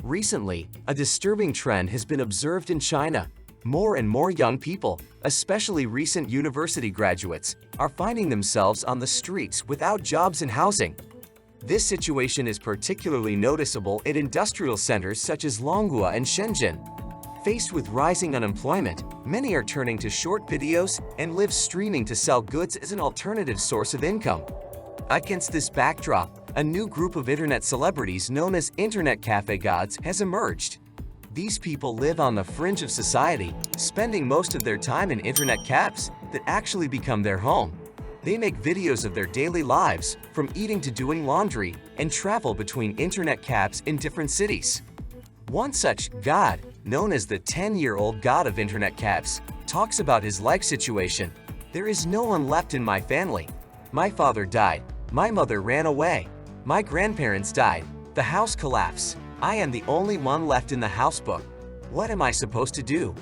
Recently, a disturbing trend has been observed in China. More and more young people, especially recent university graduates, are finding themselves on the streets without jobs and housing. This situation is particularly noticeable in industrial centers such as Longhua and Shenzhen. Faced with rising unemployment, many are turning to short videos and live streaming to sell goods as an alternative source of income. Against this backdrop, a new group of internet celebrities known as Internet Cafe Gods has emerged. These people live on the fringe of society, spending most of their time in internet cafes that actually become their home. They make videos of their daily lives, from eating to doing laundry, and travel between internet cafes in different cities. One such god, known as the 10-year-old god of internet cafes, talks about his life situation. "There is no one left in my family. My father died. My mother ran away. My grandparents died. The house collapsed. I am the only one left in the housebook. What am I supposed to do?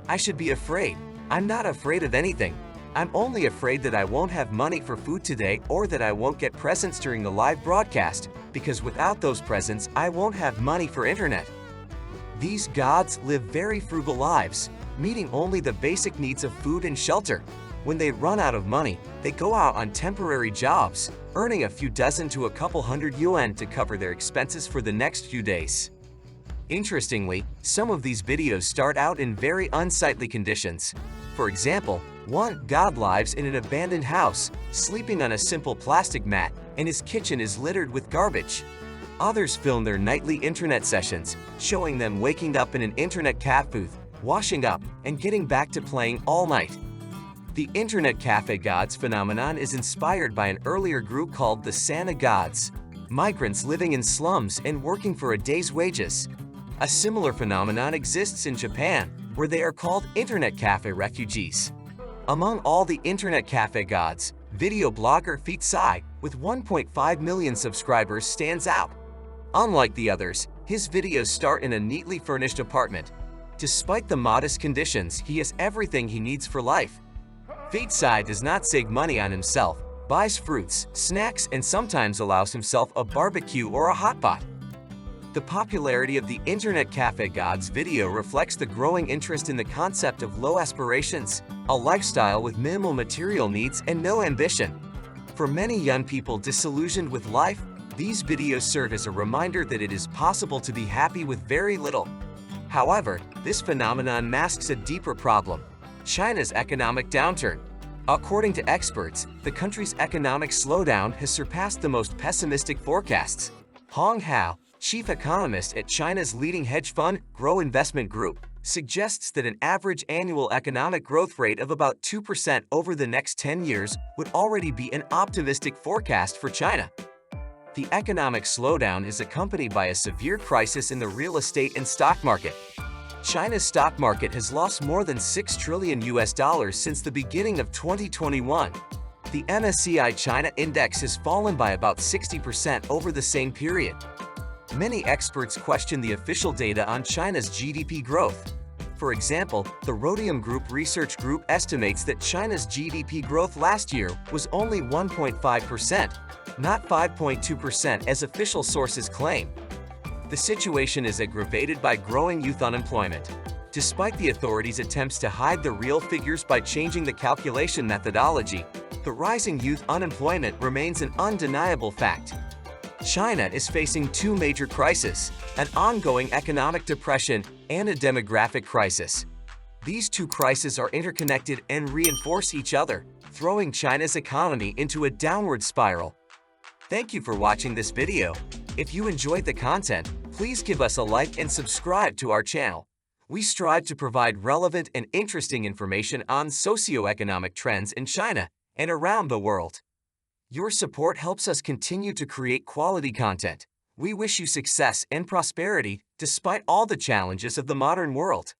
I should be afraid. I'm not afraid of anything. I'm only afraid that I won't have money for food today or that I won't get presents during the live broadcast, because without those presents, I won't have money for internet." These gods live very frugal lives, meeting only the basic needs of food and shelter. When they run out of money, they go out on temporary jobs, earning a few dozen to a couple hundred yuan to cover their expenses for the next few days. Interestingly, some of these videos start out in very unsightly conditions. For example, one god lives in an abandoned house, sleeping on a simple plastic mat, and his kitchen is littered with garbage. Others film their nightly internet sessions, showing them waking up in an internet cafe booth, washing up, and getting back to playing all night. The Internet Cafe Gods phenomenon is inspired by an earlier group called the Santa Gods, migrants living in slums and working for a day's wages. A similar phenomenon exists in Japan, where they are called Internet Cafe Refugees. Among all the Internet Cafe Gods, video blogger Feet Sai, with 1.5 million subscribers, stands out. Unlike the others, his videos start in a neatly furnished apartment. Despite the modest conditions, he has everything he needs for life. Feet Sai does not save money on himself, buys fruits, snacks, and sometimes allows himself a barbecue or a hot pot. The popularity of the Internet Cafe Gods video reflects the growing interest in the concept of low aspirations, a lifestyle with minimal material needs and no ambition. For many young people disillusioned with life, these videos serve as a reminder that it is possible to be happy with very little. However, this phenomenon masks a deeper problem: China's economic downturn. According to experts, the country's economic slowdown has surpassed the most pessimistic forecasts. Hong Hao, chief economist at China's leading hedge fund, Grow Investment Group, suggests that an average annual economic growth rate of about 2% over the next 10 years would already be an optimistic forecast for China. The economic slowdown is accompanied by a severe crisis in the real estate and stock market. China's stock market has lost more than $6 trillion since the beginning of 2021. The MSCI China Index has fallen by about 60% over the same period. Many experts question the official data on China's GDP growth. For example, the Rhodium Group Research Group estimates that China's GDP growth last year was only 1.5%, not 5.2% as official sources claim. The situation is aggravated by growing youth unemployment. Despite the authorities' attempts to hide the real figures by changing the calculation methodology, the rising youth unemployment remains an undeniable fact. China is facing two major crises: an ongoing economic depression and a demographic crisis. These two crises are interconnected and reinforce each other, throwing China's economy into a downward spiral. Thank you for watching this video. If you enjoyed the content, please give us a like and subscribe to our channel. We strive to provide relevant and interesting information on socioeconomic trends in China and around the world. Your support helps us continue to create quality content. We wish you success and prosperity despite all the challenges of the modern world.